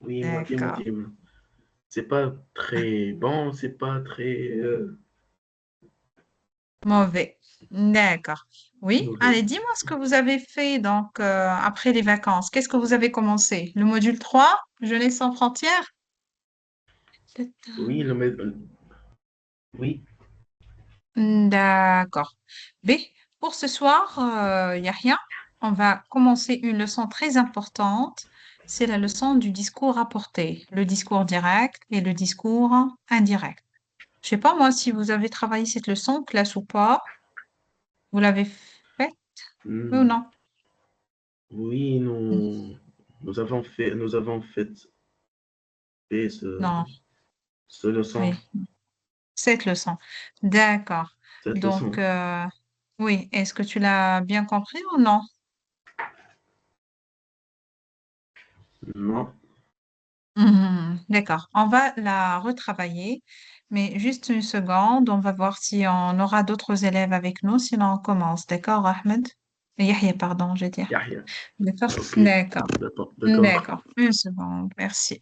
Oui, D'accord. moitié-moitié. C'est pas très bon, c'est pas très Mauvais. D'accord. Oui. mauvais. Allez, dis-moi ce que vous avez fait donc après les vacances. Qu'est-ce que vous avez commencé? Le module 3, Jeunesse sans frontières? Oui, oui, D'accord. B, pour ce soir, il n'y a rien. On va commencer une leçon très importante. C'est la leçon du discours rapporté, le discours direct et le discours indirect. Je sais pas moi si vous avez travaillé cette leçon, classe ou pas. Vous l'avez faite, oui ou hmm, non? oui, nous avons fait Non, ce leçon, oui, cette leçon. D'accord. cette Donc, leçon. oui, est-ce que tu l'as bien compris ou non? Non, D'accord. On va la retravailler, mais juste une seconde. On va voir si on aura d'autres élèves avec nous. Sinon, on commence. D'accord, Ahmed? Yahya, pardon, je vais dire. Yahya. D'accord? Ok, D'accord. d'accord, d'accord. D'accord. Une seconde. Merci.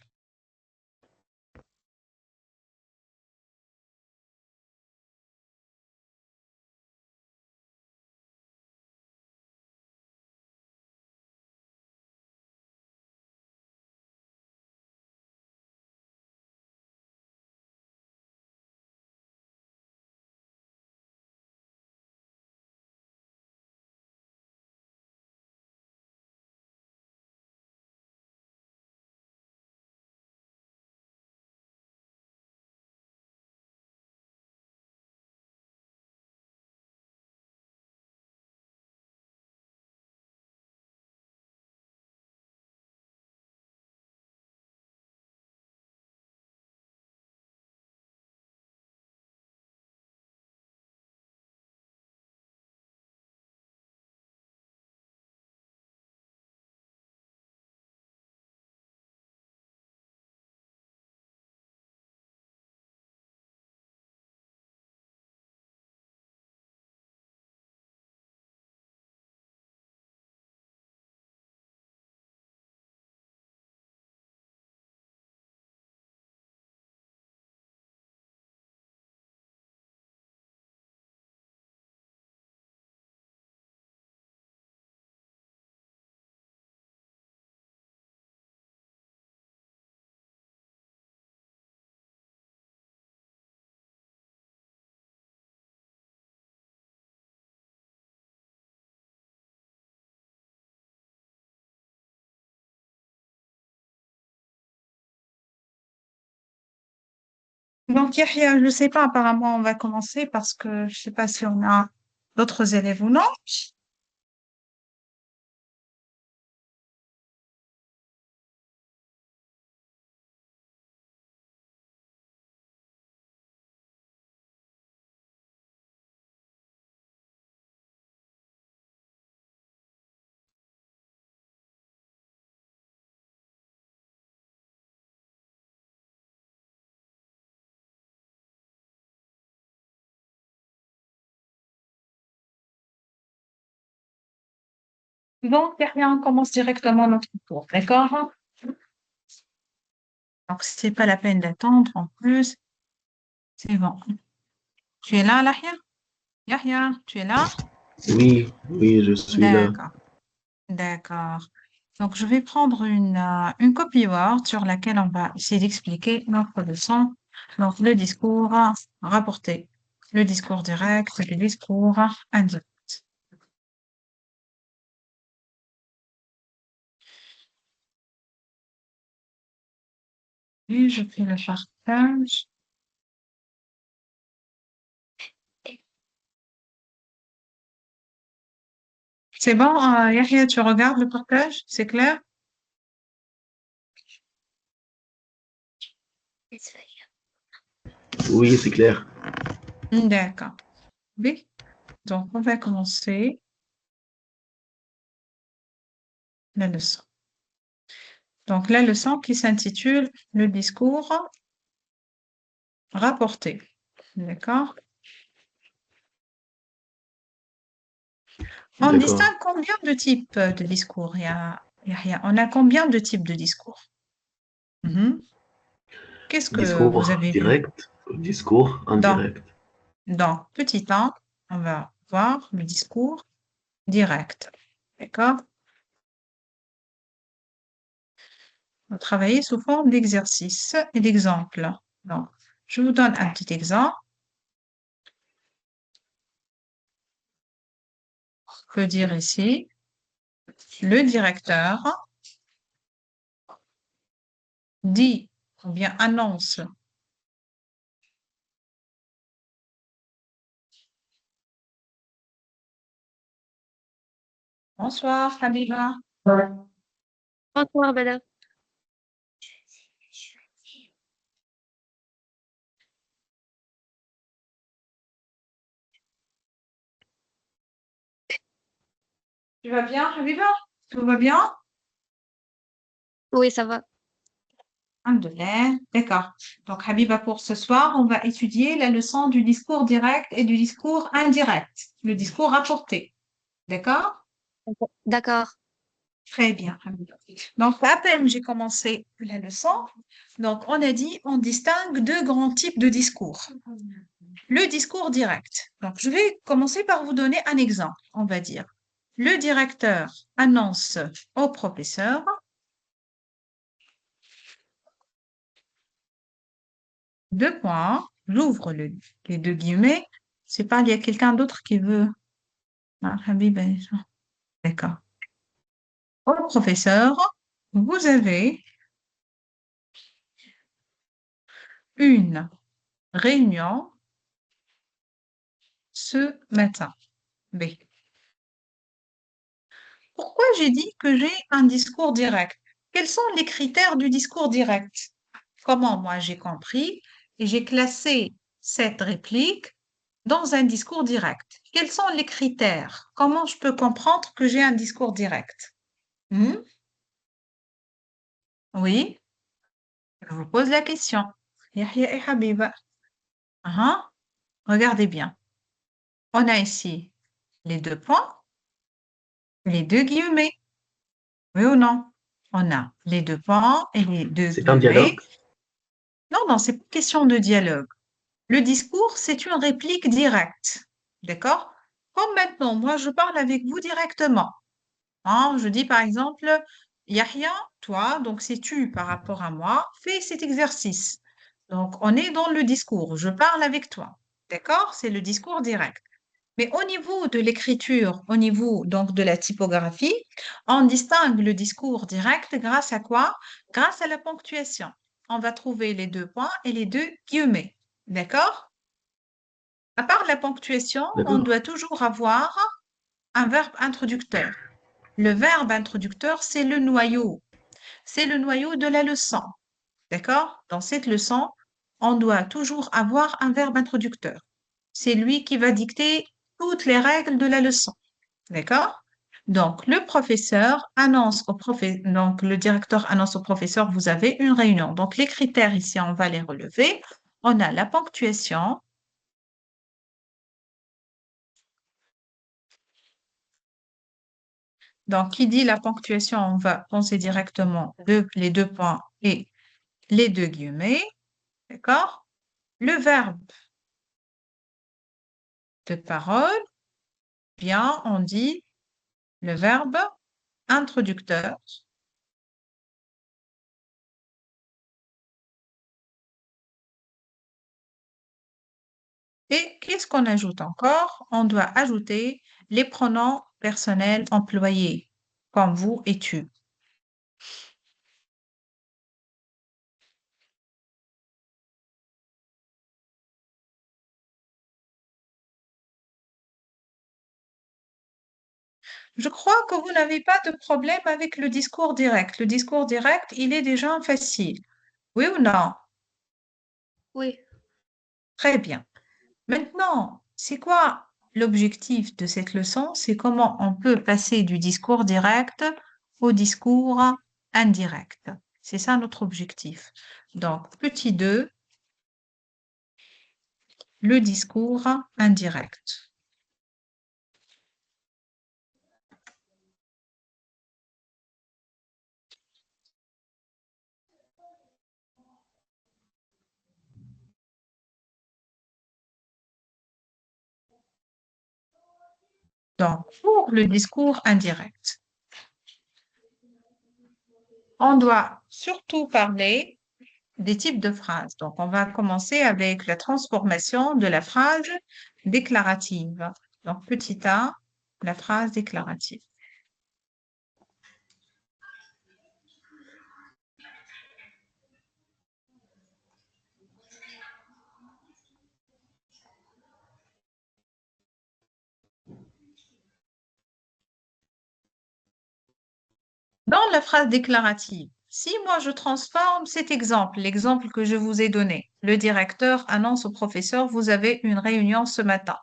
Donc, Yahya, je ne sais pas, apparemment, on va commencer parce que je ne sais pas si on a d'autres élèves ou non. Donc, Yahya, on commence directement notre cours, d'accord? Donc, c'est pas la peine d'attendre en plus. C'est bon. Tu es là, Yahya? Yahya, tu es là? Oui, oui, je suis là. D'accord, d'accord. Donc, je vais prendre une copie Word sur laquelle on va essayer d'expliquer notre leçon. Donc, le discours rapporté, le discours direct, le discours indirect. Et je fais le partage. C'est bon, Yahya, tu regardes le partage? C'est clair? Oui, c'est clair. D'accord. Oui. Donc, on va commencer la leçon. Donc, la leçon qui s'intitule Le discours rapporté. D'accord? On D'accord. distingue combien de types de discours? On a combien de types de discours? Mhm. Qu'est-ce que vous Discours avez vu? direct, discours Dans, indirect. dans petit 1, on va voir le discours direct. D'accord? On va travailler sous forme d'exercice et d'exemple. Donc, je vous donne un petit exemple. On peut dire ici, le directeur dit ou bien annonce. Bonsoir, Habiba. Bonsoir, madame. Tu vas bien, Habiba? Tout va bien? Oui, ça va. Alhamdoulilah. D'accord. Donc, Habiba, pour ce soir, on va étudier la leçon du discours direct et du discours indirect, le discours rapporté. D'accord? D'accord. Très bien, Habiba. Donc, à peine j'ai commencé la leçon, donc on a dit on distingue deux grands types de discours. Le discours direct. Donc, je vais commencer par vous donner un exemple, on va dire. Le directeur annonce au professeur, deux points, j'ouvre les deux guillemets. C'est pas, il y a quelqu'un d'autre qui veut. Ah, Habib, d'accord. Au professeur, vous avez une réunion ce matin. B. Pourquoi j'ai dit que j'ai un discours direct? Quels sont les critères du discours direct? Comment moi j'ai compris et j'ai classé cette réplique dans un discours direct. Quels sont les critères? Comment je peux comprendre que j'ai un discours direct? Hmm? Oui, je vous pose la question. Yahya et Habiba. Hein? Regardez bien. On a ici les deux points, les deux guillemets. Oui ou non? On a les deux points et les deux C'est un guillemets. dialogue. Non, non, c'est pas question de dialogue. Le discours, c'est une réplique directe. D'accord? Comme maintenant, moi, je parle avec vous directement. Hein, je dis par exemple, Yahya, toi, donc c'est tu par rapport à moi, fais cet exercice. Donc, on est dans le discours. Je parle avec toi. D'accord? C'est le discours direct. Mais au niveau de l'écriture, au niveau donc de la typographie, on distingue le discours direct grâce à quoi? Grâce à la ponctuation. On va trouver les deux points et les deux guillemets. D'accord? À part la ponctuation, on D'accord. doit toujours avoir un verbe introducteur. Le verbe introducteur, c'est le noyau. C'est le noyau de la leçon. D'accord? Dans cette leçon, on doit toujours avoir un verbe introducteur. C'est lui qui va dicter toutes les règles de la leçon. D'accord? Donc, le professeur annonce au donc le directeur annonce au professeur, vous avez une réunion. Donc, les critères ici, on va les relever. On a la ponctuation. Donc, qui dit la ponctuation, on va penser directement les deux points et les deux guillemets. D'accord? Le verbe de parole, bien, on dit le verbe introducteur. Et qu'est-ce qu'on ajoute encore? On doit ajouter les pronoms personnels employés, comme vous et tu. Je crois que vous n'avez pas de problème avec le discours direct. Le discours direct, il est déjà facile. Oui ou non? Oui. Très bien. Maintenant, c'est quoi l'objectif de cette leçon? C'est comment on peut passer du discours direct au discours indirect. C'est ça notre objectif. Donc, petit 2, le discours indirect. Donc, pour le discours indirect, on doit surtout parler des types de phrases. Donc, on va commencer avec la transformation de la phrase déclarative. Donc, petit a, la phrase déclarative. Dans la phrase déclarative, si moi je transforme cet exemple, l'exemple que je vous ai donné, le directeur annonce au professeur, vous avez une réunion ce matin.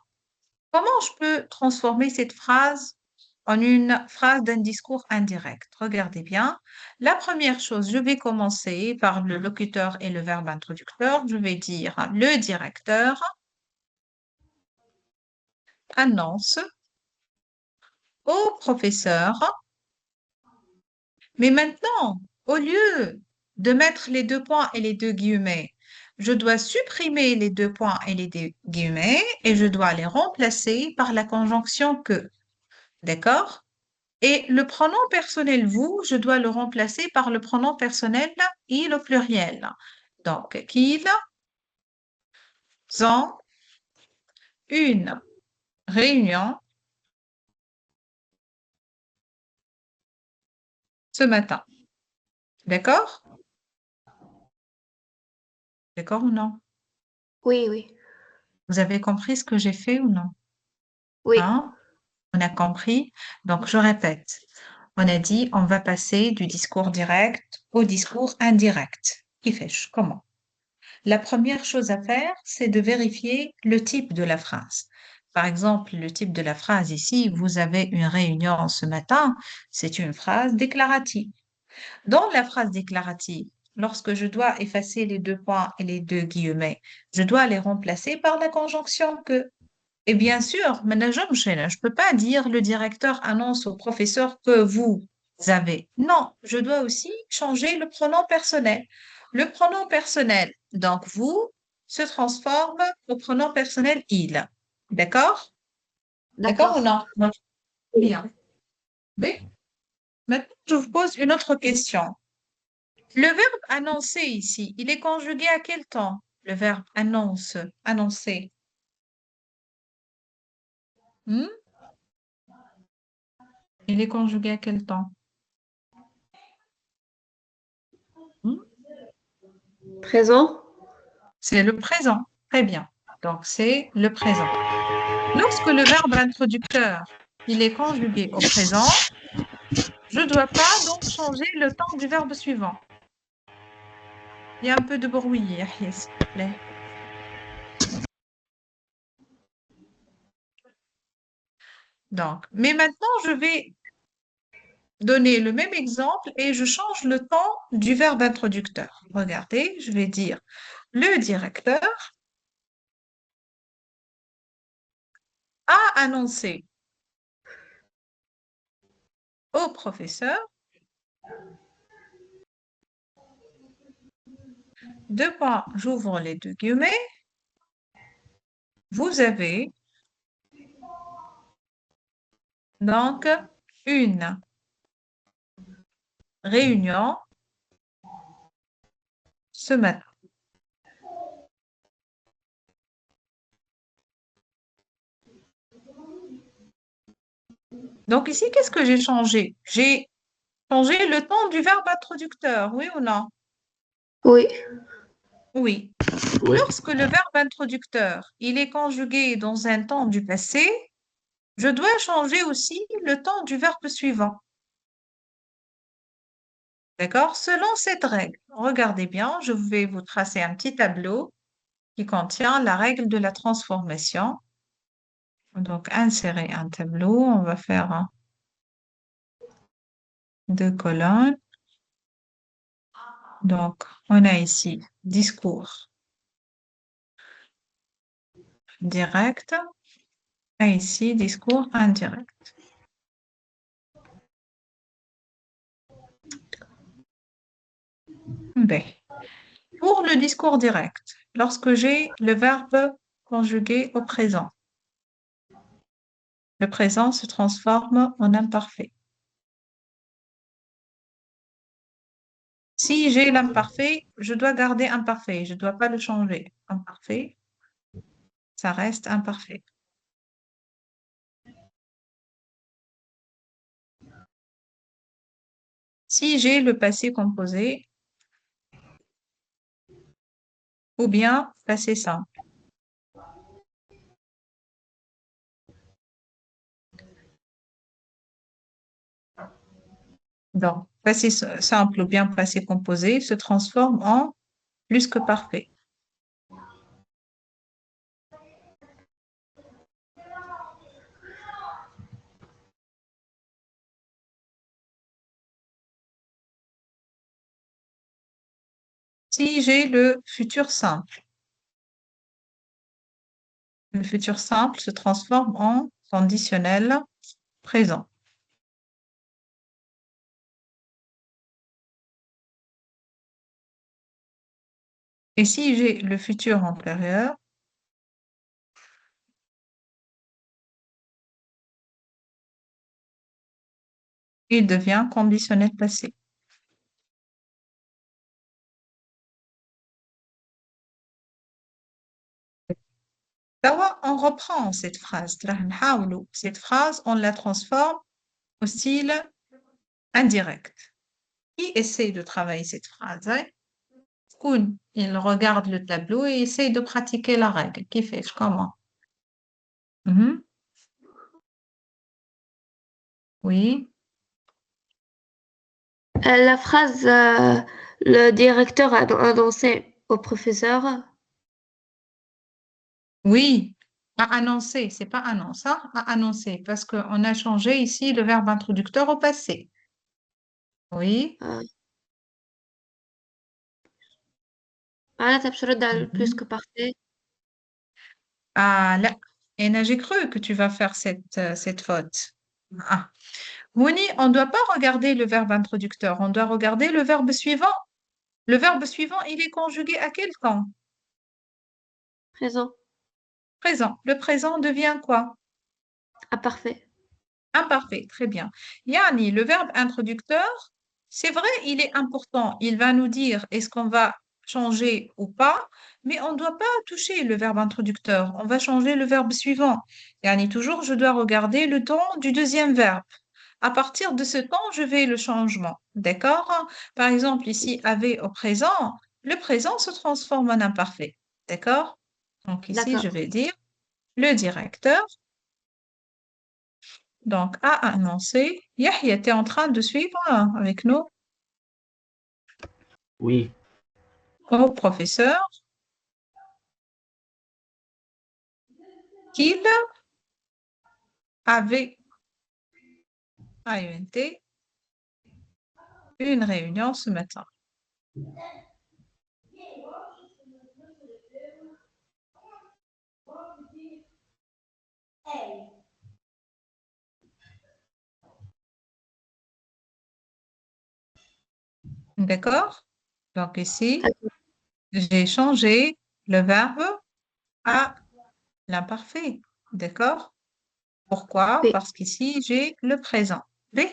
Comment je peux transformer cette phrase en une phrase d'un discours indirect? Regardez bien. La première chose, je vais commencer par le locuteur et le verbe introducteur. Je vais dire le directeur annonce au professeur. Mais maintenant, au lieu de mettre les deux points et les deux guillemets, je dois supprimer les deux points et les deux guillemets et je dois les remplacer par la conjonction que. D'accord? Et le pronom personnel vous, je dois le remplacer par le pronom personnel il au pluriel. Donc, qu'ils ont une réunion ce matin. D'accord? D'accord ou non? Oui, oui, Vous avez compris ce que j'ai fait ou non? oui. Hein? On a compris. Donc, je répète. On a dit, on va passer du discours direct au discours indirect. Qui fait comment? La première chose à faire, c'est de vérifier le type de la phrase. Par exemple, le type de la phrase ici, vous avez une réunion ce matin, c'est une phrase déclarative. Dans la phrase déclarative, lorsque je dois effacer les deux points et les deux guillemets, je dois les remplacer par la conjonction que. Et bien sûr, manager, je ne peux pas dire le directeur annonce au professeur que vous avez. Non, je dois aussi changer le pronom personnel. Le pronom personnel, donc vous, se transforme au pronom personnel il. D'accord? D'accord ou D'accord. non? Non. Bien. Mais maintenant, je vous pose une autre question. Le verbe annoncer ici, il est conjugué à quel temps? Le verbe annonce, annoncer. Hmm? Il est conjugué à quel temps? Hmm? Présent? C'est le présent. Très bien. Donc, c'est le présent. Lorsque le verbe introducteur, il est conjugué au présent, je ne dois pas donc changer le temps du verbe suivant. Il y a un peu de bruit, Yahya, s'il vous plaît. Donc, mais maintenant, je vais donner le même exemple et je change le temps du verbe introducteur. Regardez, je vais dire le directeur a annoncé au professeur, deux points, j'ouvre les deux guillemets, vous avez donc une réunion ce matin. Donc ici, qu'est-ce que j'ai changé? J'ai changé le temps du verbe introducteur, oui ou non? Oui. Oui. Ouais, Lorsque le verbe introducteur, il est conjugué dans un temps du passé, je dois changer aussi le temps du verbe suivant. D'accord? Selon cette règle, regardez bien, je vais vous tracer un petit tableau qui contient la règle de la transformation. Donc, insérer un tableau, on va faire deux colonnes. Donc, on a ici discours direct et ici discours indirect. B. Pour le discours direct, lorsque j'ai le verbe conjugué au présent, Le présent se transforme en imparfait. Si j'ai l'imparfait, je dois garder imparfait. Je ne dois pas le changer. Imparfait, ça reste imparfait. Si j'ai le passé composé ou bien passé simple. Donc, passé simple ou bien passé composé se transforme en plus que parfait. Si j'ai le futur simple, le futur simple se transforme en conditionnel présent. Et si j'ai le futur antérieur, il devient conditionnel passé. Tawa, on reprend cette phrase. Cette phrase, on la transforme au style indirect. Qui essaie de travailler cette phrase? Hein? Koun, il regarde le tableau et essaie de pratiquer la règle. Qui fait? Comment? Mhm. Oui, La phrase le directeur a annoncé au professeur. oui. À annoncer, c'est pas annonce, hein? À annoncer, parce qu'on a changé ici le verbe introducteur au passé. Oui. آه، معناتها باش نرد على البلوس Mhm. كو بارفي. Ah là, et j'ai cru que tu vas faire cette faute. Ah. Mouni, on ne doit pas regarder le verbe introducteur, on doit regarder le verbe suivant. Le verbe suivant, il est conjugué à quel temps? Présent. Présent. Le présent devient quoi? Imparfait. Imparfait. Très bien. Yani, le verbe introducteur, c'est vrai, il est important. Il va nous dire est-ce qu'on va changer ou pas, mais on ne doit pas toucher le verbe introducteur. On va changer le verbe suivant. Yani, toujours, je dois regarder le temps du deuxième verbe. À partir de ce temps, je vais le changement. D'accord? Par exemple, ici, avait au présent, le présent se transforme en imparfait. D'accord? Donc ici, je D'accord. vais dire le directeur, donc a annoncé. Yahya, tu es en train de suivre hein, avec nous Oui, au professeur qu'il avait AUNT une réunion ce matin. D'accord? Donc ici, D'accord. j'ai changé le verbe à l'imparfait. D'accord? Pourquoi? Oui. Parce qu'ici, j'ai le présent. Oui,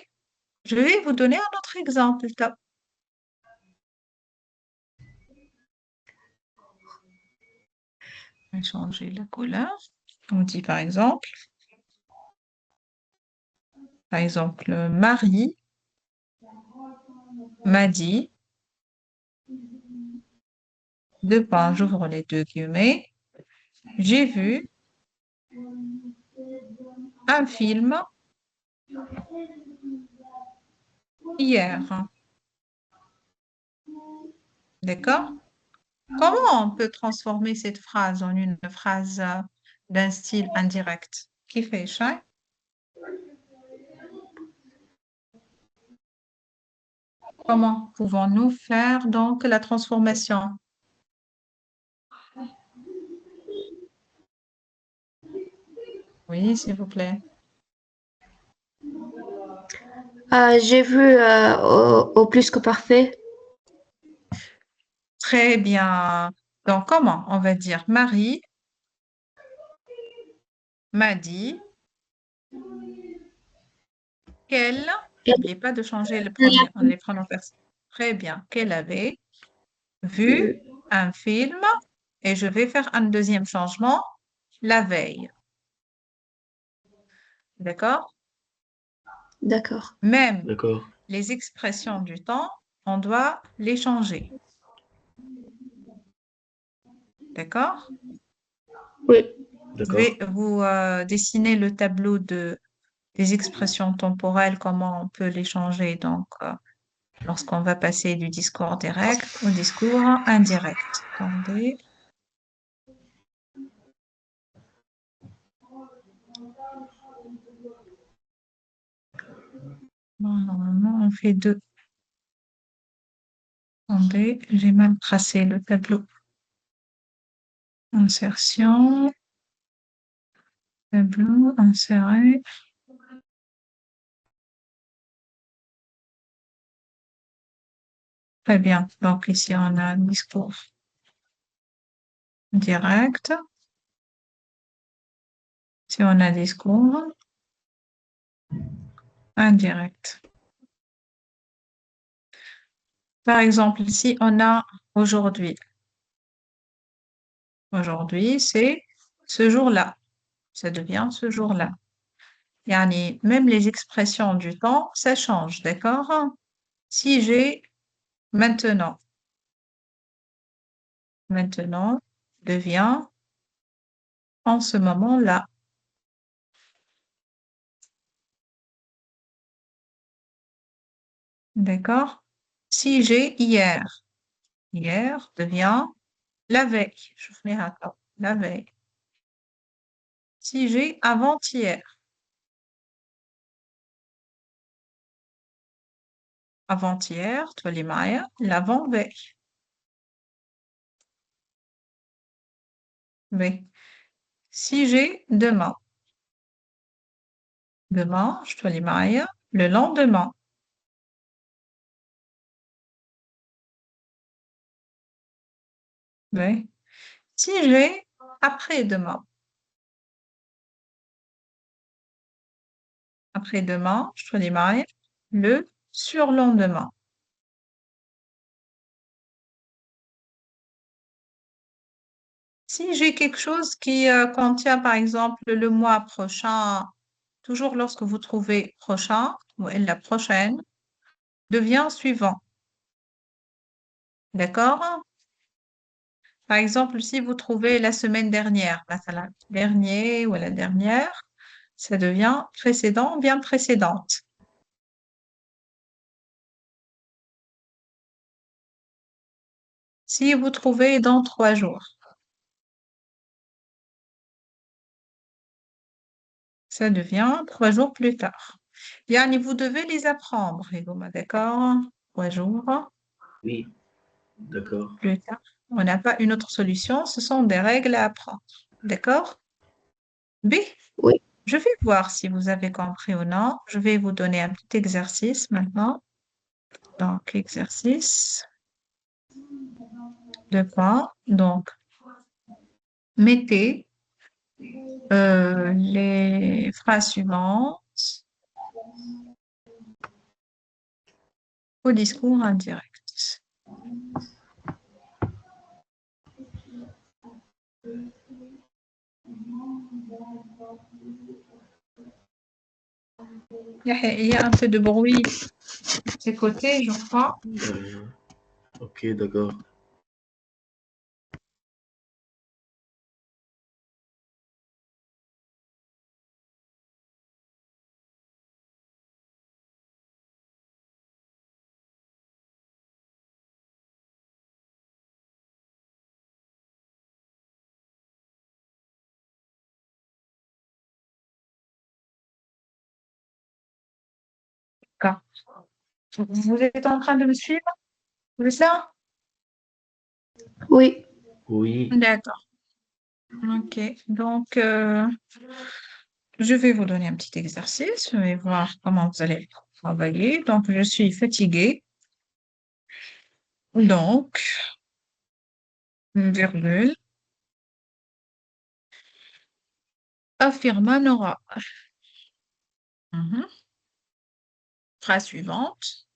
je vais vous donner un autre exemple. Top. Je vais changer la couleur. On dit par exemple, Marie m'a dit, deux points, j'ouvre les deux guillemets, j'ai vu un film hier. D'accord? Comment on peut transformer cette phrase en une phrase d'un style indirect? Qui fait ça? Comment pouvons-nous faire donc la transformation? Oui, s'il vous plaît. J'ai vu au plus que parfait. Très bien. Donc, comment on va dire Marie m'a dit Quelle, Elle n'oubliez pas de changer a les pronoms personnels. Très bien. Qu'elle avait vu vu. un film et je vais faire un deuxième changement la veille. D'accord? D'accord. Même D'accord. les expressions du temps, on doit les changer. D'accord? Oui. Je D'accord. vais vous dessiner le tableau des expressions temporelles, comment on peut les changer. Donc, lorsqu'on va passer du discours direct au discours indirect. Attendez. Bon, normalement, on fait deux. Attendez, j'ai mal tracé le tableau. Insertion, tableau, insérer. Très bien. Donc, ici, on a un discours direct. Si on a discours indirect. Par exemple, si on a aujourd'hui, aujourd'hui, c'est ce jour-là. Ça devient ce jour-là. Yani, même les expressions du temps, ça change, d'accord? Si j'ai maintenant, maintenant devient en ce moment-là, d'accord? Si j'ai hier, hier devient la veille. Je fais un temps, la veille. Si j'ai avant-hier, avant-hier, تولي معايا l'avant-veille. Oui. Si j'ai demain, demain, تولي معايا le lendemain. Oui. Si j'ai après-demain, après-demain, تولي معايا le surlendemain. Si j'ai quelque chose qui contient, par exemple, le mois prochain, toujours lorsque vous trouvez prochain ou la prochaine, devient suivant. D'accord? Par exemple, si vous trouvez la semaine dernière, مثلا, dernier ou la dernière, ça devient précédent, bien précédente. Si vous trouvez dans 3 jours, ça devient 3 jours plus tard. Yani, vous devez les apprendre, Rigoma, d'accord? 3 jours Oui. D'accord. plus tard. On n'a pas une autre solution, ce sont des règles à apprendre. D'accord? B, Oui. je vais voir si vous avez compris ou non. Je vais vous donner un petit exercice maintenant. Donc, exercice de points. Donc, mettez les phrases suivantes au discours indirect. Il y a un peu de bruit de ces côtés, je crois. Ok, d'accord. D'accord. Vous êtes en train de me suivre? Vous êtes là? Oui. Oui. D'accord. Ok. Donc, je vais vous donner un petit exercice. Je vais voir comment vous allez travailler. Donc, je suis fatiguée. Donc, virgule, affirma Nora. Mhm. Phrase suivante.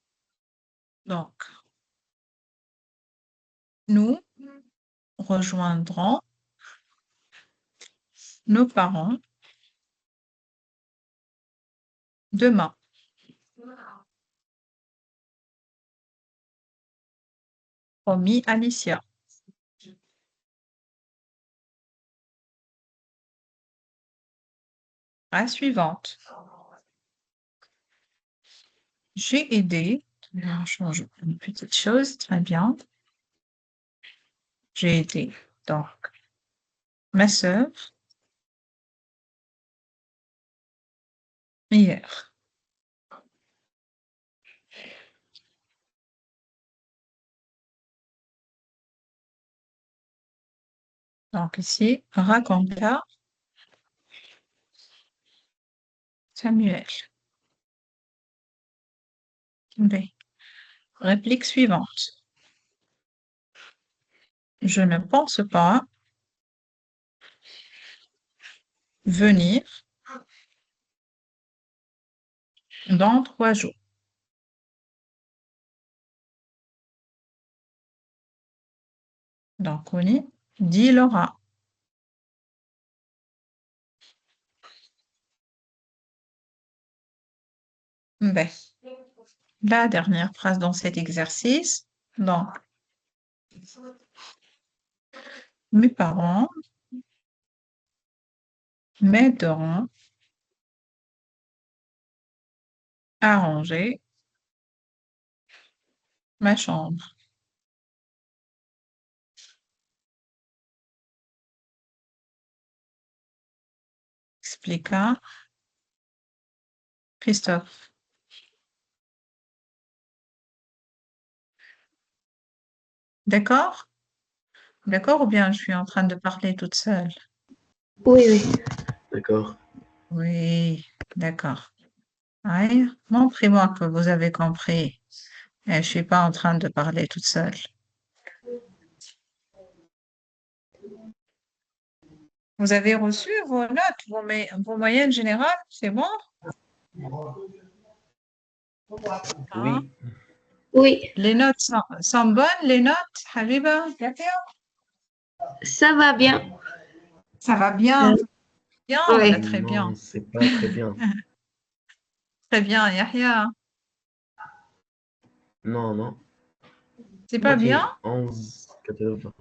Donc, nous rejoindrons nos parents demain. Promis Alicia. Phrase suivante. J'ai aidé. On change une petite chose. Très bien. J'ai aidé. Donc, ma sœur hier. Donc ici, raconta Samuel. B. Réplique suivante. Je ne pense pas venir dans 3 jours. Donc, on y dit Laura. B. La dernière phrase dans cet exercice. Donc, mes parents m'aideront à ranger ma chambre. Expliqua Christophe. D'accord? D'accord ou bien je suis en train de parler toute seule? Oui, oui. D'accord. Oui, d'accord. Oui, montrez-moi que vous avez compris. Et je suis pas en train de parler toute seule. Vous avez reçu vos notes, vos moyennes générales, c'est bon? Hein? Oui, Oui, Les notes sont bonnes, les notes, Habiba? ça va bien. Ça va bien, bien, voilà, Oui. très bien. non, c'est pas très bien. Très bien, Yahya. Non, non. C'est pas Ok, bien? 11,80.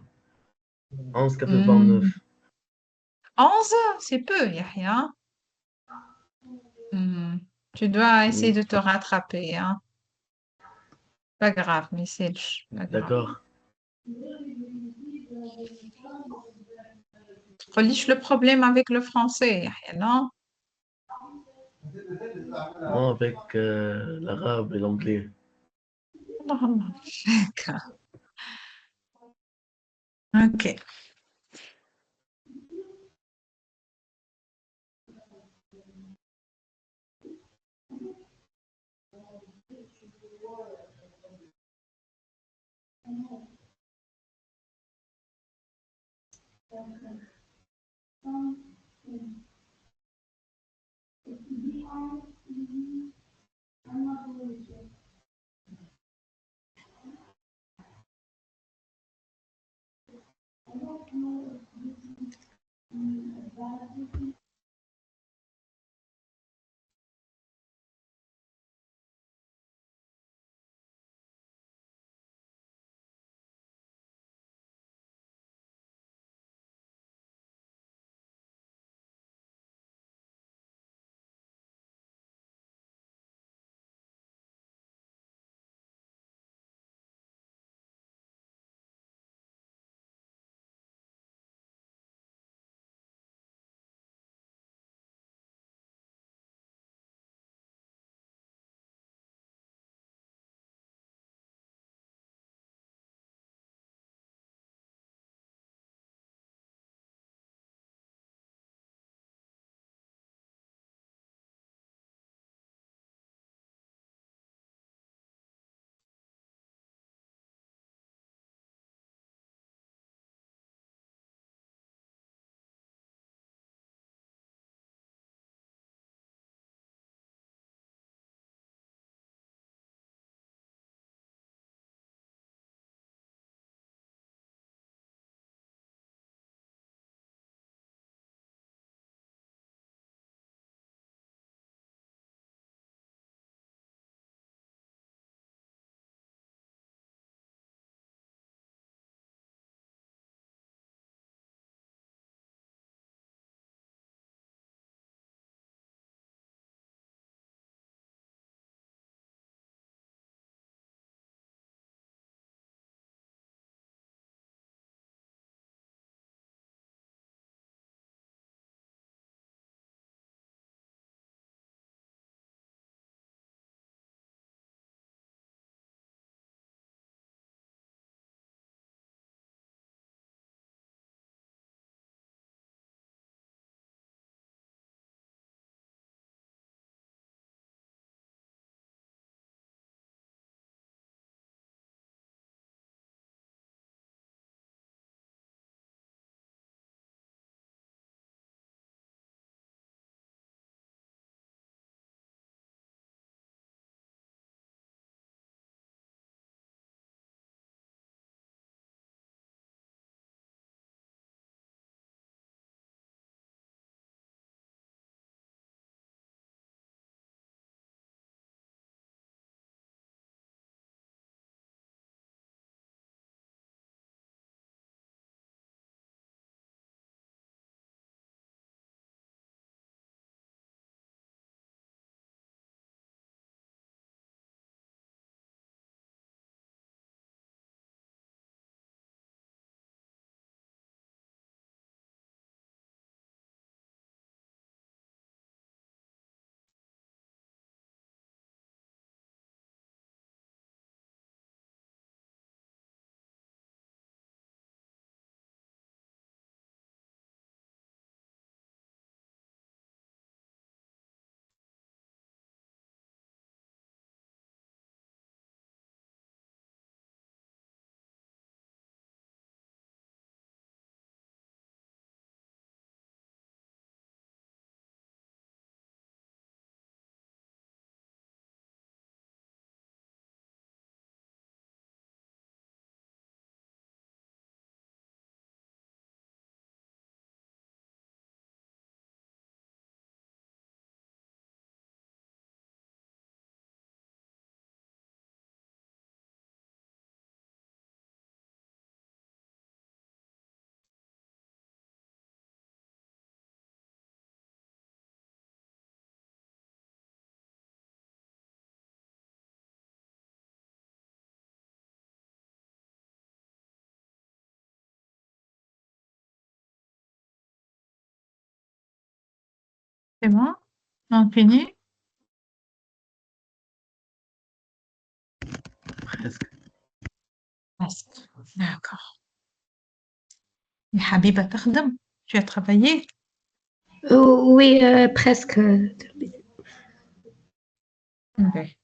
11,89. Hmm. 11, c'est peu, Yahya. Hmm. Tu dois essayer Oui, de te rattraper, hein. Pas grave, mais c'est pas grave. d'accord. Reliche le problème avec le français, Yahya, non? Moi, avec l'arabe et l'anglais. Non, d'accord. Ok. C'est bon? On finit? presque. Presque. D'accord. يا حبيبة تخدم. Tu as travaillé? Oui, presque. Ok.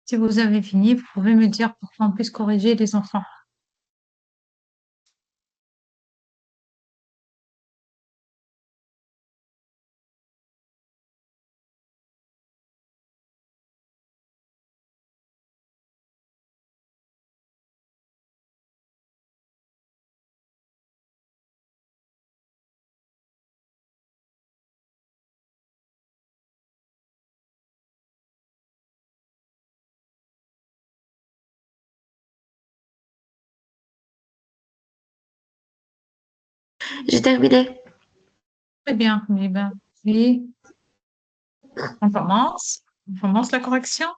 Si vous avez fini, vous pouvez me dire pour qu'on puisse corriger les enfants. J'ai terminé. Très bien. Eh ben, oui, on commence. On commence la correction.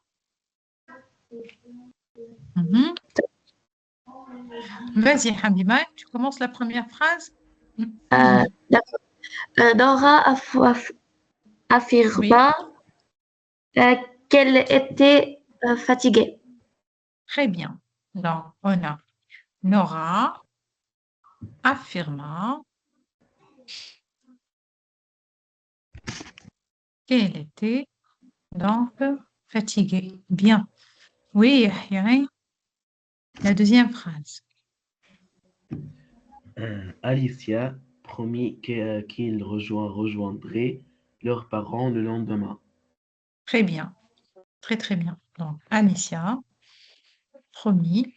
Mhm. Vas-y, Habiba, tu commences la première phrase. D'accord. Nora Oui, affirma euh, qu'elle était fatiguée. très bien. Donc, on a Nora affirma qu'elle était donc fatiguée. Bien. Oui, Yahya, la deuxième phrase. Alicia promit qu'il rejoindrait leurs parents le lendemain. Très bien. Très, très bien. Donc, Anicia, promis.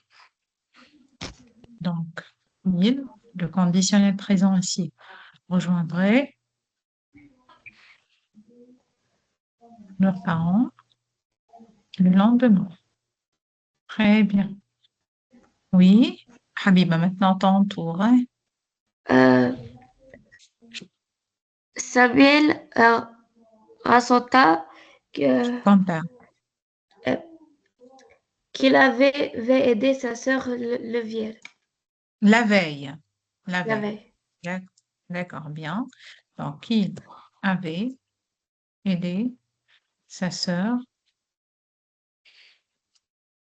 Donc, il, le conditionnel présent ici, rejoindrait leurs parents le lendemain. Très bien. Oui, Habiba, maintenant ton tour, hein. Euh, Samuel raconta que, Compare. euh, qu'il avait aidé sa sœur le viol La veille. La la veille. veille. D'ac- D'accord, bien. Donc, il avait aidé sa sœur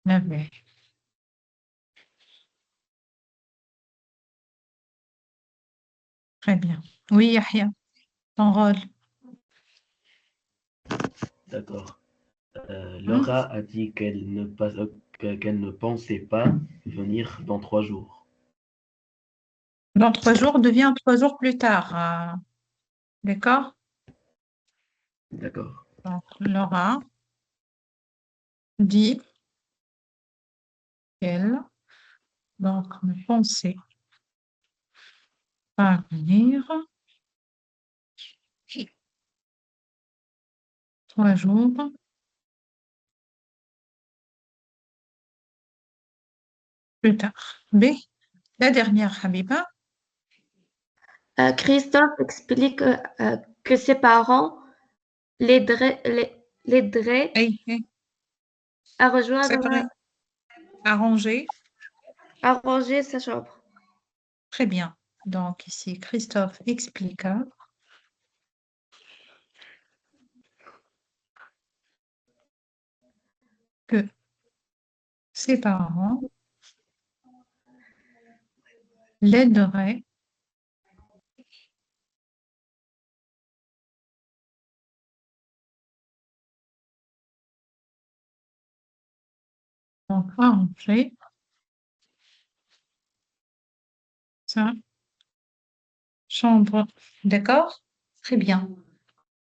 la veille. Très bien. Oui, Yahya, ton rôle. D'accord. Hmm. Laura a dit qu'elle ne pensait pas venir dans 3 jours. Dans 3 jours devient 3 jours plus tard. D'accord? D'accord. Donc, Laura dit qu'elle donc ne pensait pas venir 3 jours plus tard. B, la dernière, Habiba. Christophe explique que ses parents l'aideraient Hey, hey, à c'est rejoindre, vrai. Arrangé. à ranger sa chambre. Très bien. Donc, ici, Christophe expliqua que ses parents l'aideraient donc à ranger sa chambre. D'accord? Très bien.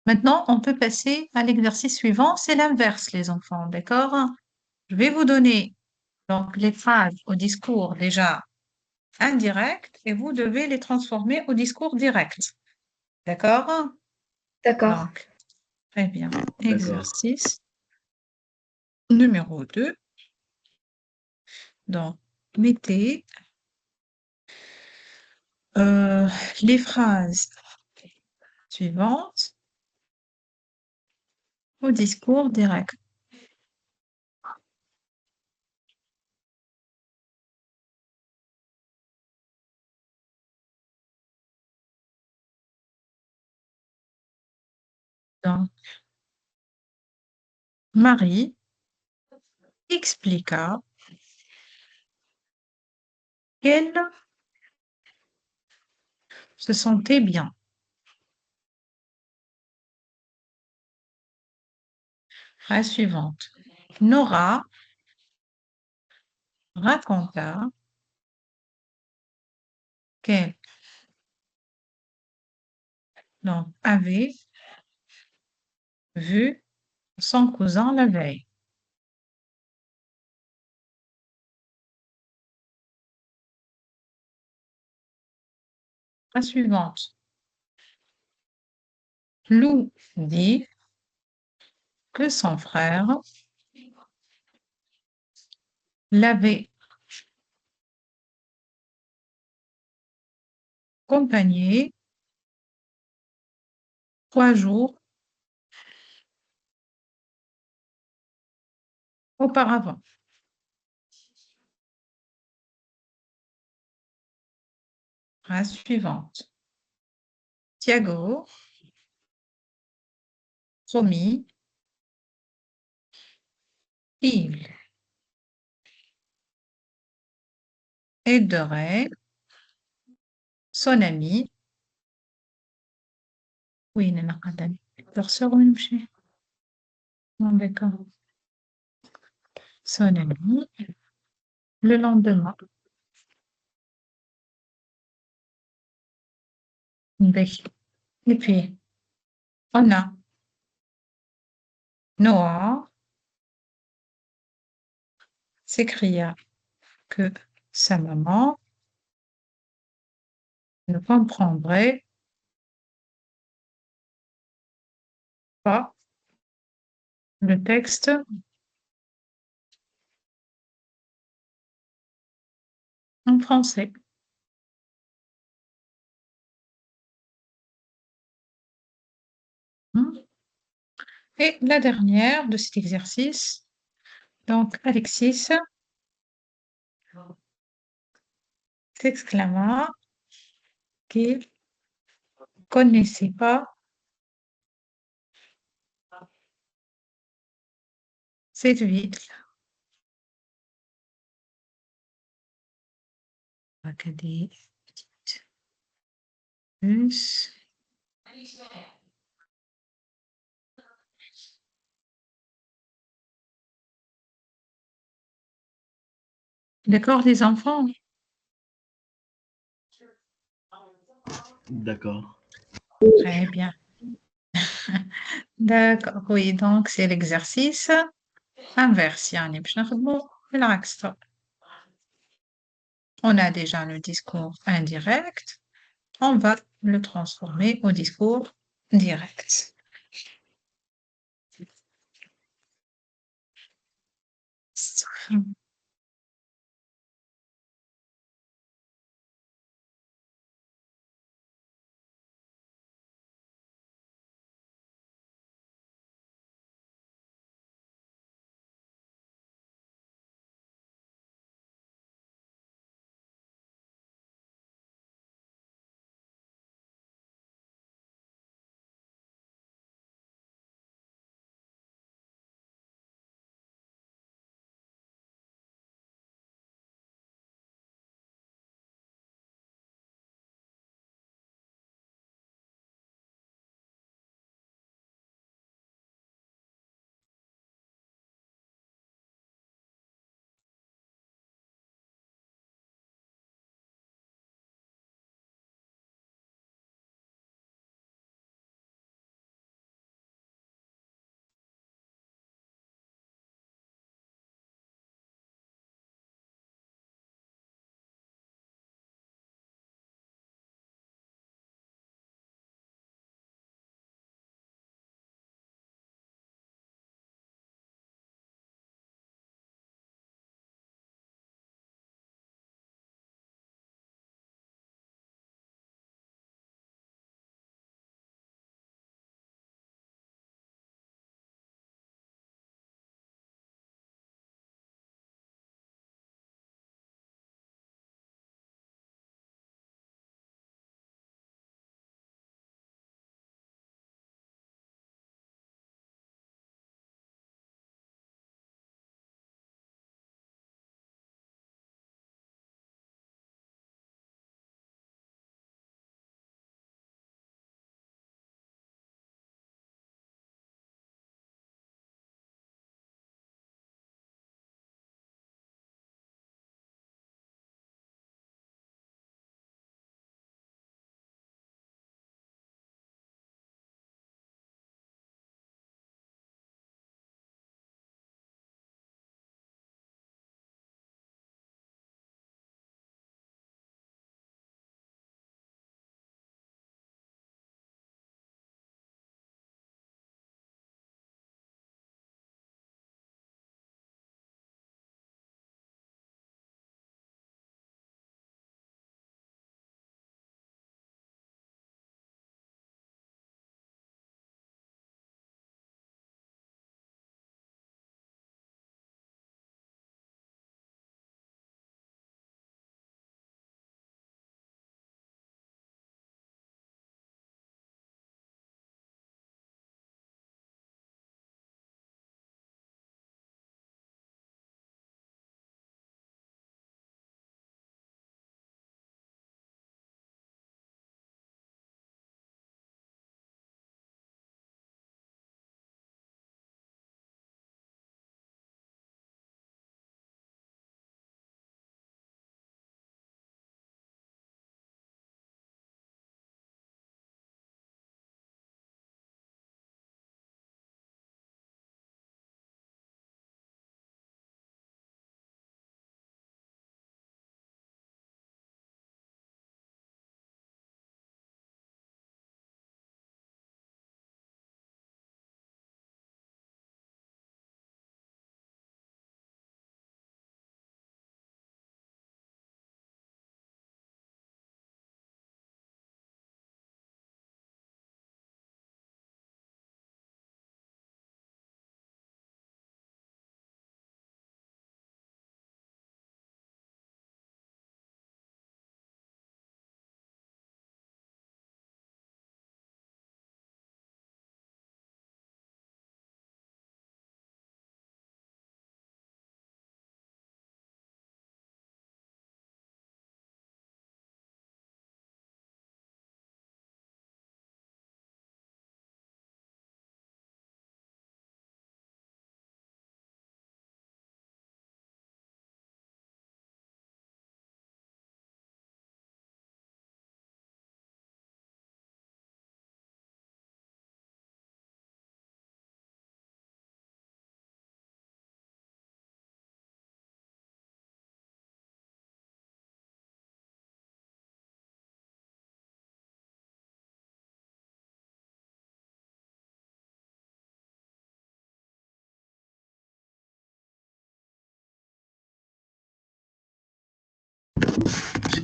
Maintenant, on peut passer à l'exercice suivant. C'est l'inverse, les enfants. D'accord? Je vais vous donner donc les phrases au discours déjà indirect et vous devez les transformer au discours direct. D'accord? D'accord. Donc, très bien. D'accord. Exercice numéro 2. Donc, mettez euh, les phrases suivantes au discours direct. Donc, Marie expliqua qu'elle se sentait bien. Phrase suivante. Nora raconta qu'elle donc, avait vu son cousin la veille. Phrase suivante. Lou dit que son frère l'avait accompagné 3 jours auparavant. Phrase suivante. Tiago promit qu'il aiderait son ami. Oui, Nana Kadani. Curseur وين مشى؟ D'accord. Son ami le lendemain. Et puis, on a Noah s'écria que sa maman ne comprendrait pas le texte en français. Hmm. Et la dernière de cet exercice, donc Alexis s'exclama qu'il connaissait pas cette ville. Acadie, plus. D'accord, les enfants? D'accord. Très bien. D'accord, oui, donc c'est l'exercice inverse. يعني باش نخدمو بالعكس. On a déjà le discours indirect, on va le transformer au discours direct.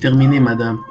terminé, madame.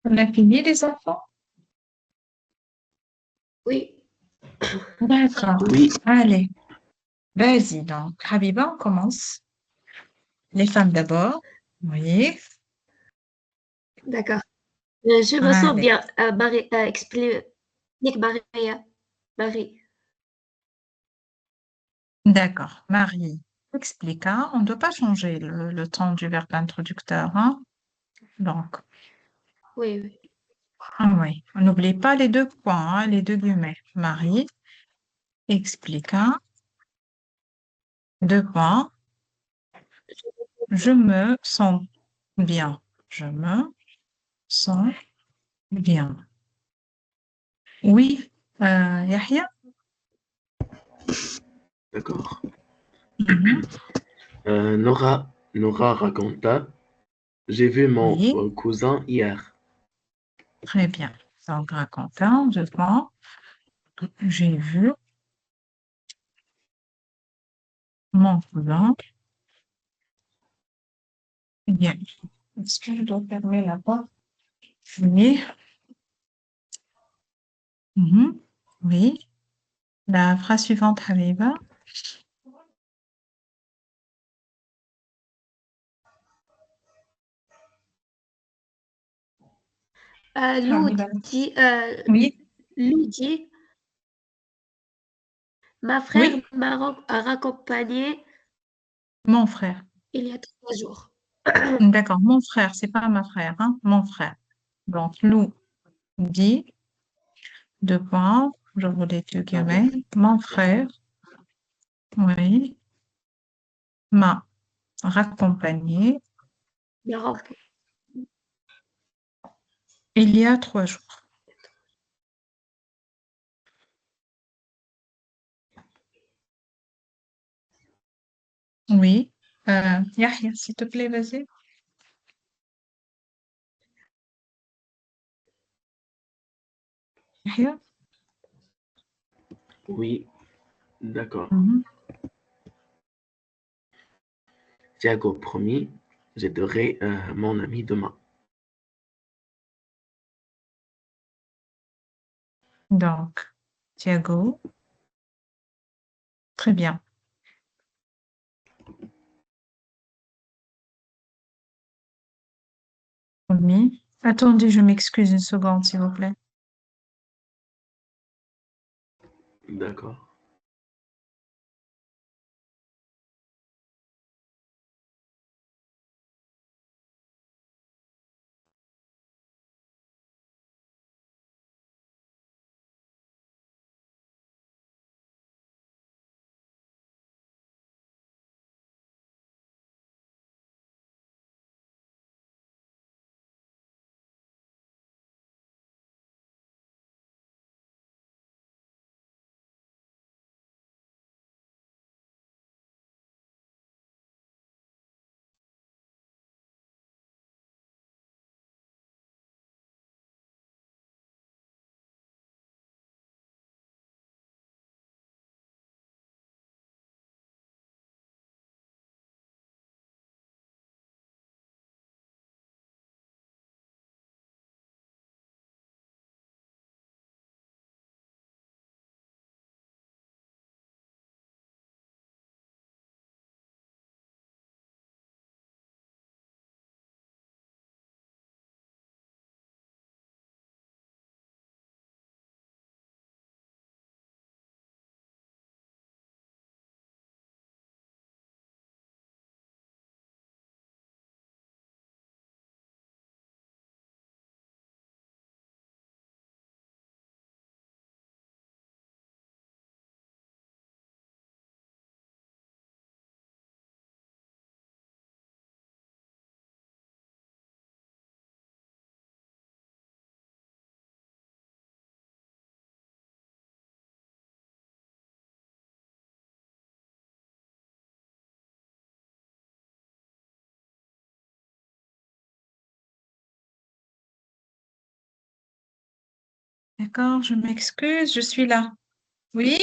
On a fini, les enfants? Oui. D'accord. Oui, Allez, vas-y donc. Habiba, on commence. Les femmes d'abord. Oui. D'accord. Je me sens Allez. bien. Marie, explique Maria. Marie. D'accord. Marie, explique, hein. On ne doit pas changer le temps du verbe introducteur, hein. Donc, Oui, oui. oui. On n'oublie pas les deux points, hein, les deux guillemets. Marie, explique, hein. Deux points. Je me sens bien. Je me sens bien. Oui, Yahya? d'accord. Mhm. Nora raconta, j'ai vu mon Oui, cousin hier. très bien. Donc, racontant, je prends. J'ai vu mon cousin hier. Est-ce que je dois fermer la porte? Oui. Mhm. Oui. La phrase suivante, Habiba. Lou Habiba. dit, Oui. Lou dit, ma frère Oui. m'a raccompagné Mon frère. il y a 3 jours. D'accord. Mon frère, c'est pas ma frère, hein. Mon frère. Donc, Lou dit, deux points, je voulais deux guillemets. Mon frère, oui, m'a raccompagné Maroc. il y a 3 jours. Oui. Yahya, s'il te plaît, vas-y. Yahya. Oui, d'accord. Mhm. Tiago, promis, j'aiderai mon ami demain. Donc, Thiago, très bien. Promis. Attendez, je m'excuse une seconde, s'il vous plaît. D'accord. D'accord, je m'excuse, je suis là. Oui,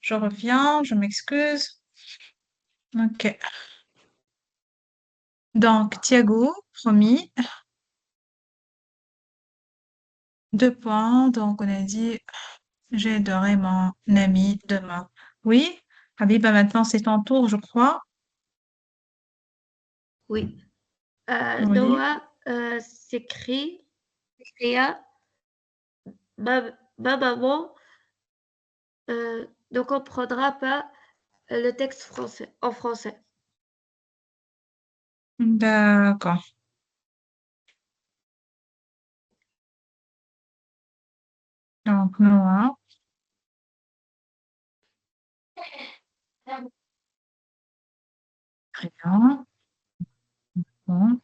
je reviens, je m'excuse. Ok. Donc, Thiago, promis, 2 points. Donc, on a dit, j'aiderai mon ami demain. Oui, Habiba, maintenant c'est ton tour, je crois. Oui. Oui, Noah s'écria, ma maman ne comprendra pas le texte en français. d'accord. Donc, Noah, très bien. Bon.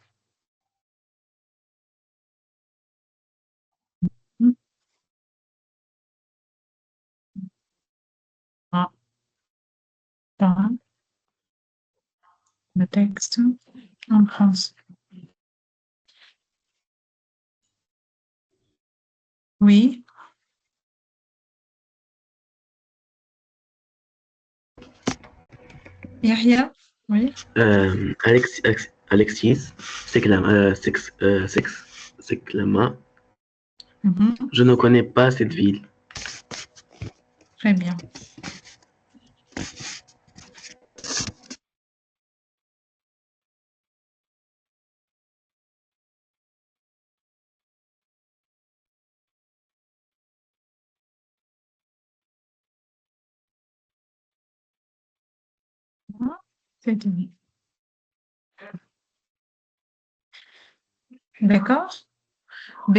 Ah, dans le texte en français. Oui, Yahya, oui. Alexis s'exclama, Mhm. je ne connais pas cette ville. Très bien. Ah, c'est bien. D'accord. B.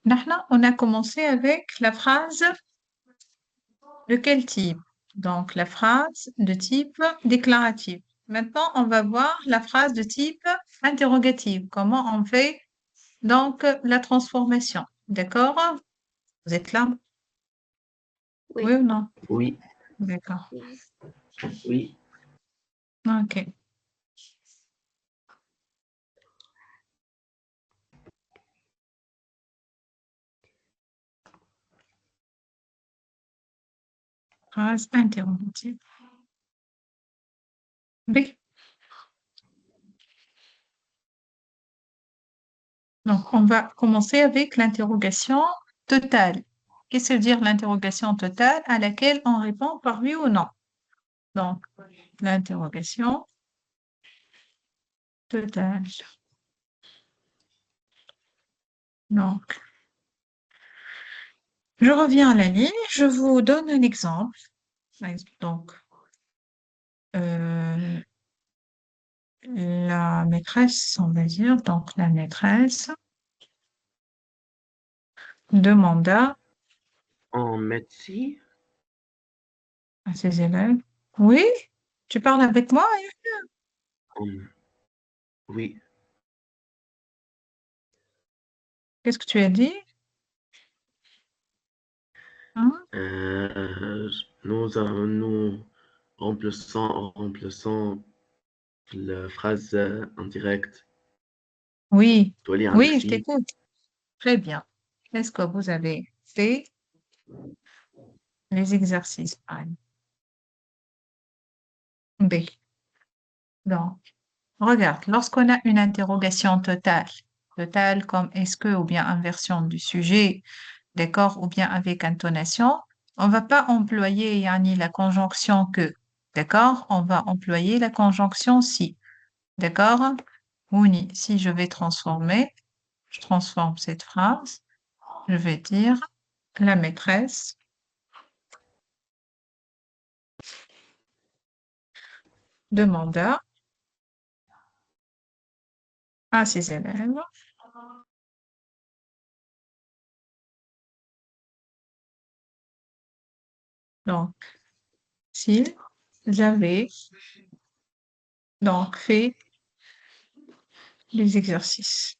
Nahna, on a commencé avec la phrase de quel type? Donc, la phrase de type déclaratif. Maintenant, on va voir la phrase de type interrogative. Comment on fait donc la transformation. D'accord? Vous êtes là? Oui Oui. ou non? Oui, D'accord. oui. OK. Phrase interrogative. B. Donc, on va commencer avec l'interrogation totale. Qu'est-ce que veut dire l'interrogation totale à laquelle on répond par oui ou non? Donc, l'interrogation totale. Donc, je reviens à la ligne, je vous donne un exemple. Donc, la maîtresse, on va dire, donc la maîtresse demanda En médecine? à ses élèves. Oui, tu parles avec moi? En- Oui. Qu'est-ce que tu as dit? Hein? Euh, nous remplaçons la phrase indirecte. Oui, Tu lire un oui, je exercice. t'écoute. Très bien. Est-ce que vous avez fait les exercices A? B. Donc, regarde, lorsqu'on a une interrogation totale, totale comme est-ce que ou bien inversion du sujet, d'accord, ou bien avec intonation, on va pas employer yani, la conjonction que, d'accord? On va employer la conjonction si, d'accord? Ou ni. Si je vais transformer, je transforme cette phrase, je vais dire la maîtresse demanda à ses élèves, donc, s'ils avaient donc fait les exercices.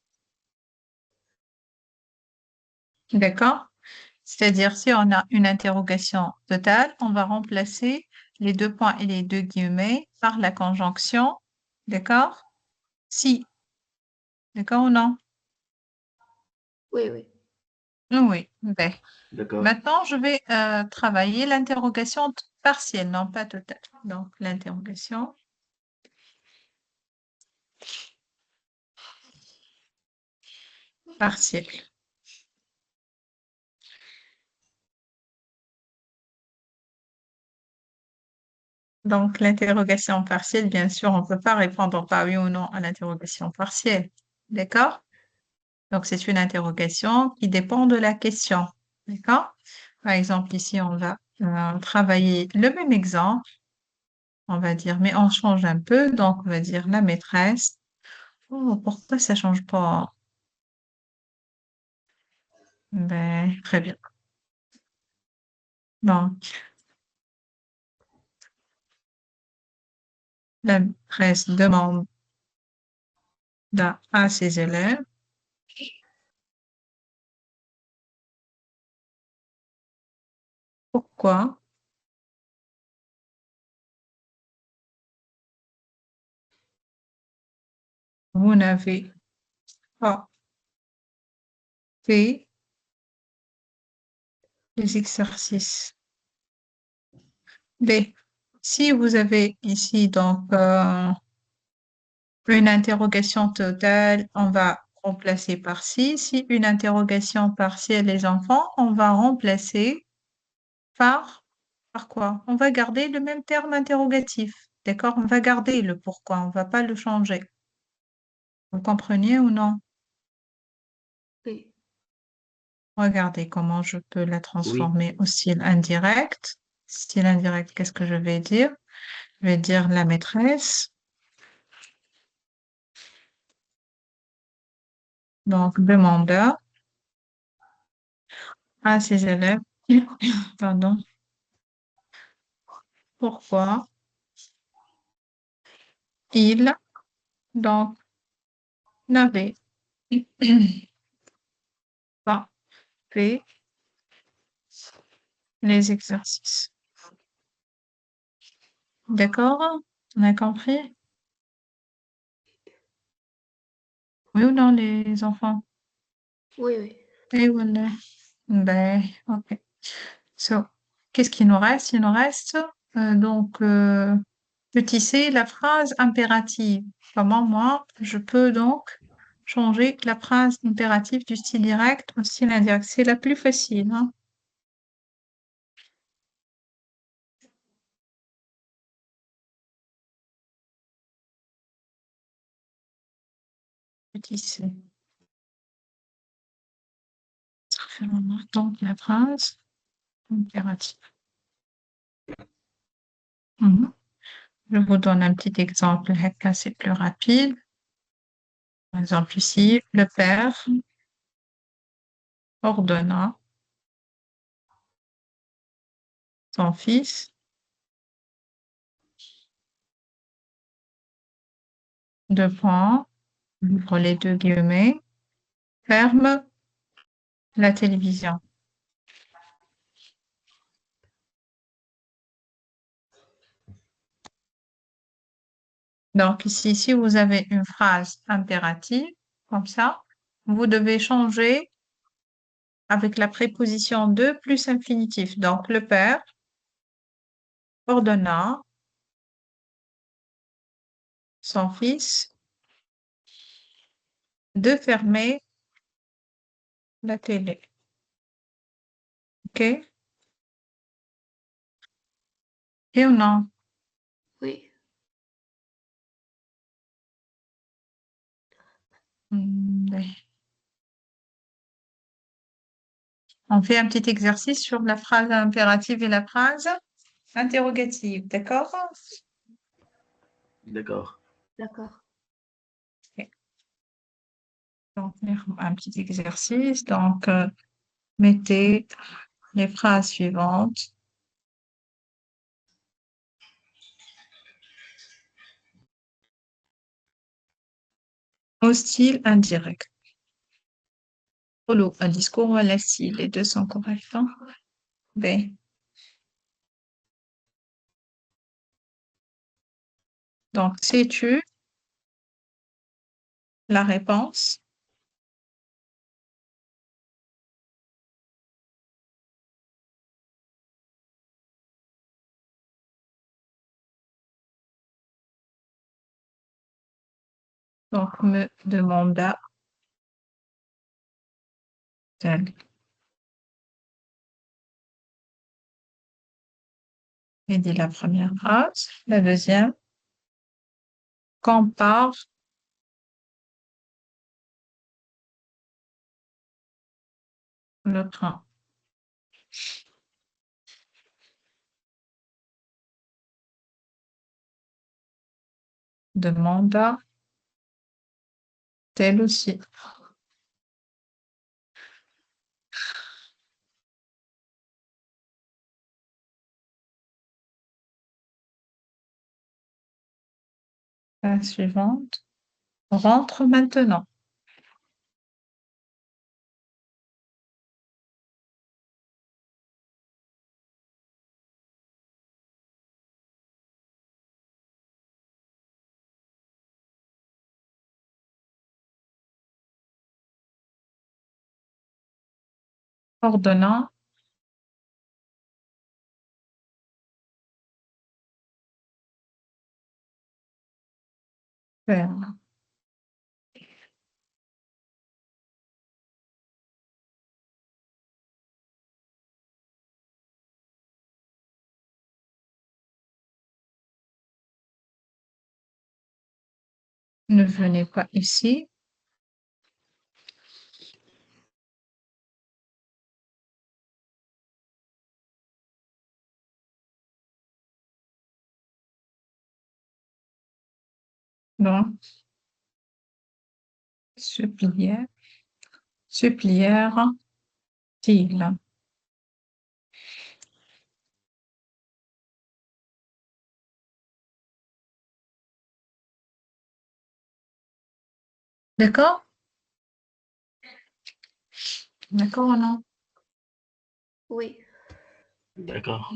D'accord? C'est-à-dire, si on a une interrogation totale, on va remplacer les deux points et les deux guillemets par la conjonction. D'accord? Si. D'accord ou non? Oui, oui. Oui. Ben. D'accord. Maintenant, je vais travailler l'interrogation partielle, non pas totale. Donc, l'interrogation partielle. Donc, l'interrogation partielle, bien sûr, on ne peut pas répondre par oui ou non à l'interrogation partielle. D'accord? Donc, c'est une interrogation qui dépend de la question. D'accord? Par exemple, ici, on va travailler le même exemple. On va dire, mais on change un peu. Donc, on va dire la maîtresse. Oh, pourquoi ça change pas? Ben, très bien. Donc, la maîtresse demande à ses élèves pourquoi vous n'avez pas fait les exercices. B. Si vous avez ici donc une interrogation totale, on va remplacer par si. Si une interrogation partielle, les enfants, on va remplacer par quoi? On va garder le même terme interrogatif. D'accord? On va garder le pourquoi, on ne va pas le changer. Vous comprenez ou non? Oui. Regardez comment je peux la Oui. transformer au style indirect. Style indirect, qu'est-ce que je vais dire? Je vais dire la maîtresse. Donc, demanda à ses élèves, pardon, pourquoi ils donc n'avaient pas fait les exercices. D'accord? On a compris? Oui ou non, les enfants? Oui, oui. Oui ou non? Ben, ok. So, Qu'est-ce qu'il nous reste? Il nous reste petit c, la phrase impérative. Comment moi, je peux donc changer la phrase impérative du style direct au style indirect. C'est la plus facile, hein. Petit c. Donc la phrase impérative. Mhm. Je vous donne un petit exemple. Là, c'est plus rapide. Par exemple, ici, le père ordonna son fils, deux points, ouvre les deux guillemets, ferme la télévision. Donc, ici, si vous avez une phrase impérative, comme ça, vous devez changer avec la préposition de plus infinitif. Donc, le père ordonna son fils de fermer la télé. OK? Et ou non? Oui. Ouais. On fait un petit exercice sur la phrase impérative et la phrase interrogative. D'accord? D'accord. D'accord. Ok. Donc, un petit exercice. Donc, mettez les phrases suivantes au style indirect. Polo, un discours ou un style. Les deux sont corrects, hein? B. Donc, sais-tu la réponse? Donc, me demanda-t-elle. J'ai dit la première phrase. La deuxième, compare le train. Demanda-t-elle aussi. La suivante, rentre maintenant. Ordonnant, faire. Ne venez pas ici. Donc, supplièrent, supplièrent-ils. D'accord? D'accord ou non? Oui. D'accord.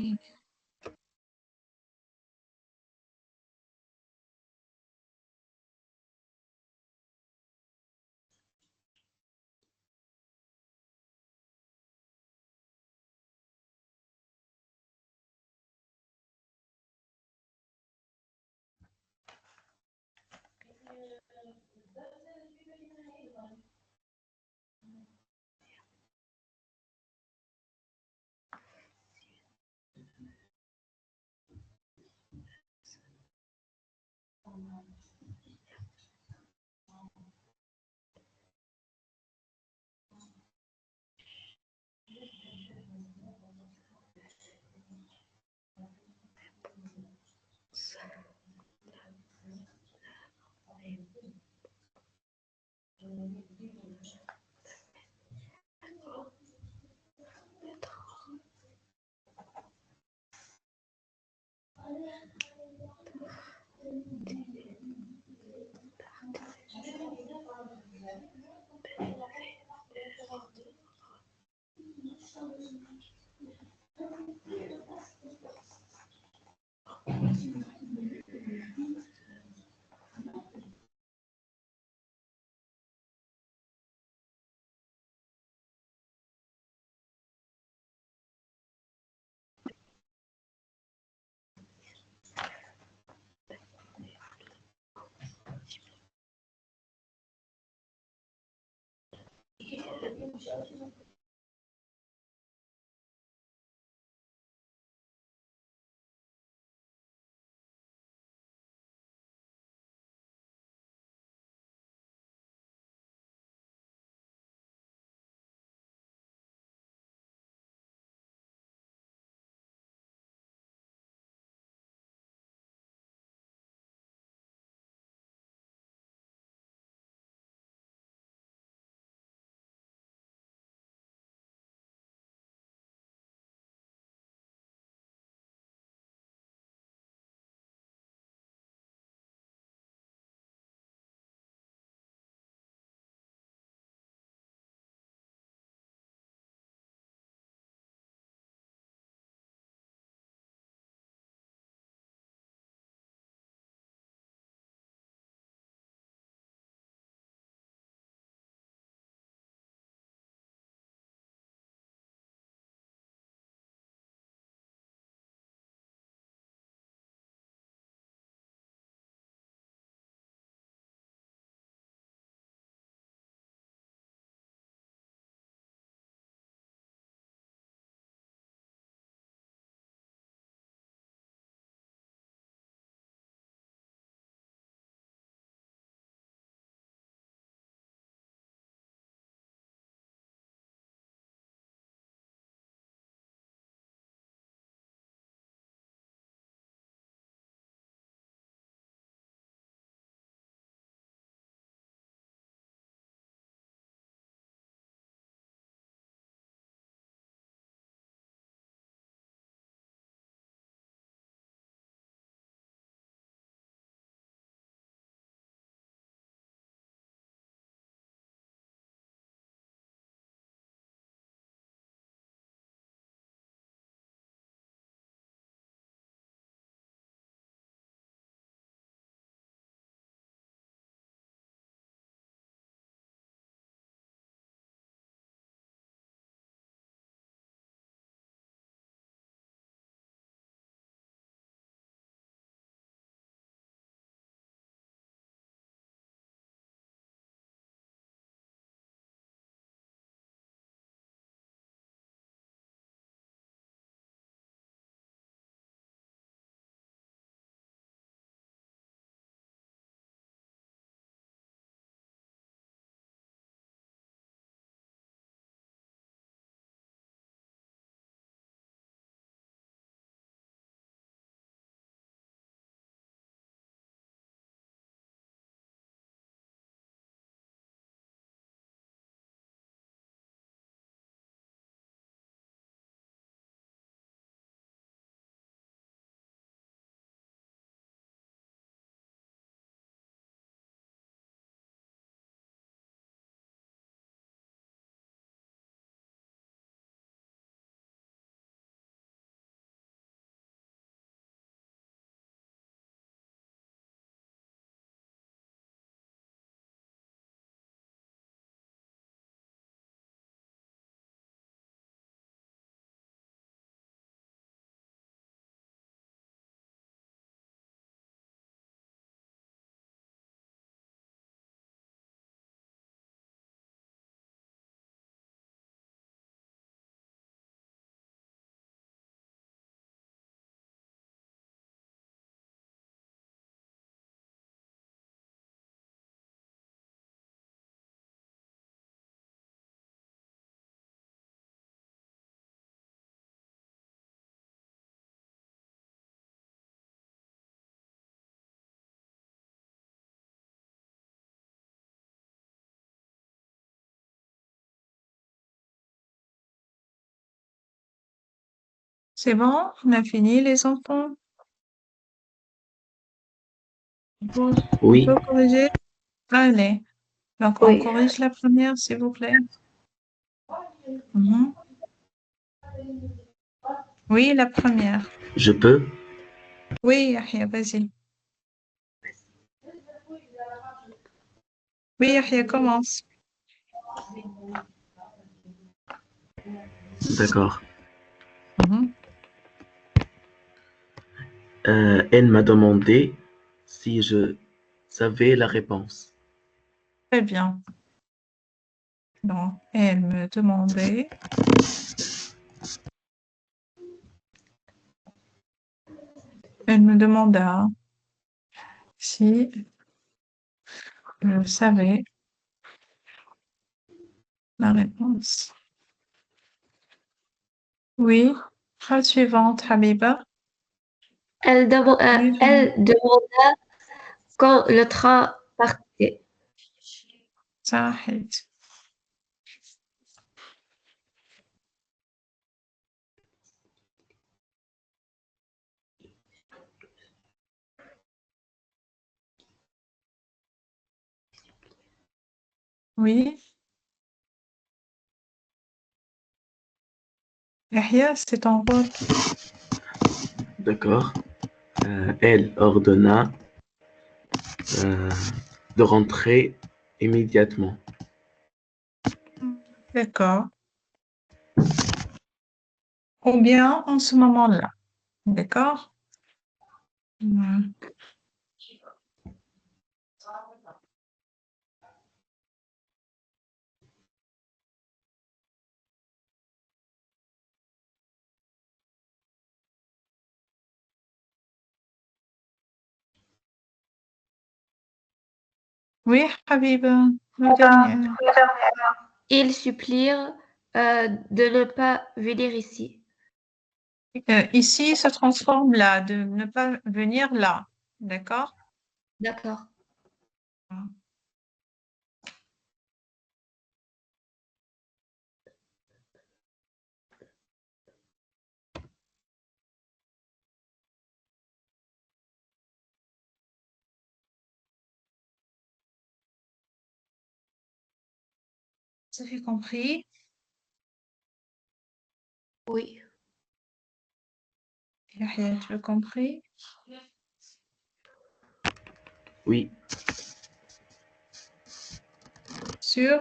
C'est bon? On a fini, les enfants? On Oui, peut corriger? Allez. Donc, on Oui. corrige la première, s'il vous plaît. Mhm. Oui, la première. je peux. Oui, Yahya, vas-y. Oui, Yahya, commence. D'accord. Mhm. Elle m'a demandé si je savais la réponse. Très bien. Donc, elle me demandait Elle me demanda si je savais la réponse. Oui. Phrase suivante, Habiba. Elle demanda quand le train partait. Zahid. Oui. Yahya, c'est ton rôle. D'accord. Elle ordonna de rentrer immédiatement. D'accord. Ou bien en ce moment-là. D'accord? Mhm. Oui, Habib, la dernière. Ils supplièrent de ne pas venir ici. Ici se transforme là, de ne pas venir là. D'accord? D'accord. Vous avez compris? Oui. Yahya, tu as compris? Oui, Sûr?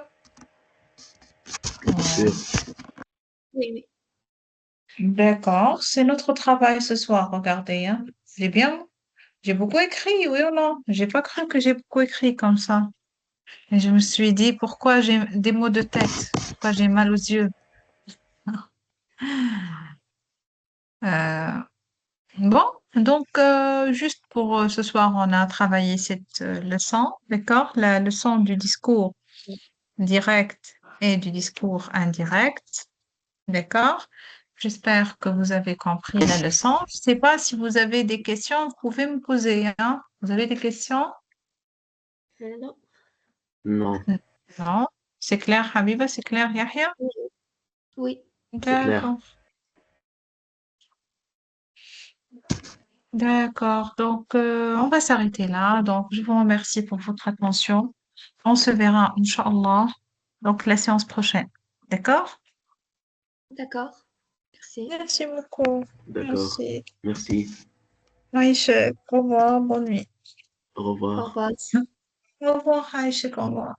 sûr. Oui, oui. D'accord, c'est notre travail ce soir, regardez, hein. J'ai bien, j'ai beaucoup écrit, oui ou non? J'ai pas cru que j'ai beaucoup écrit comme ça. Et je me suis dit, pourquoi j'ai des maux de tête? Pourquoi j'ai mal aux yeux? Euh, bon, donc juste pour ce soir, on a travaillé cette leçon, d'accord? La leçon du discours direct et du discours indirect, d'accord? J'espère que vous avez compris la leçon. Je ne sais pas si vous avez des questions, vous pouvez me poser, hein? Vous avez des questions? Non. Non, Non. C'est clair, Habiba, c'est clair, Yahya? Oui. c'est clair. D'accord. D'accord. Donc, on va s'arrêter là. Donc, je vous remercie pour votre attention. On se verra, Inch'Allah, donc la séance prochaine. D'accord? D'accord. Merci. Merci beaucoup. D'accord. Merci. Merci. Aïcha, au revoir, bonne nuit. Au Au revoir. revoir. Au revoir, Aïcha, au revoir.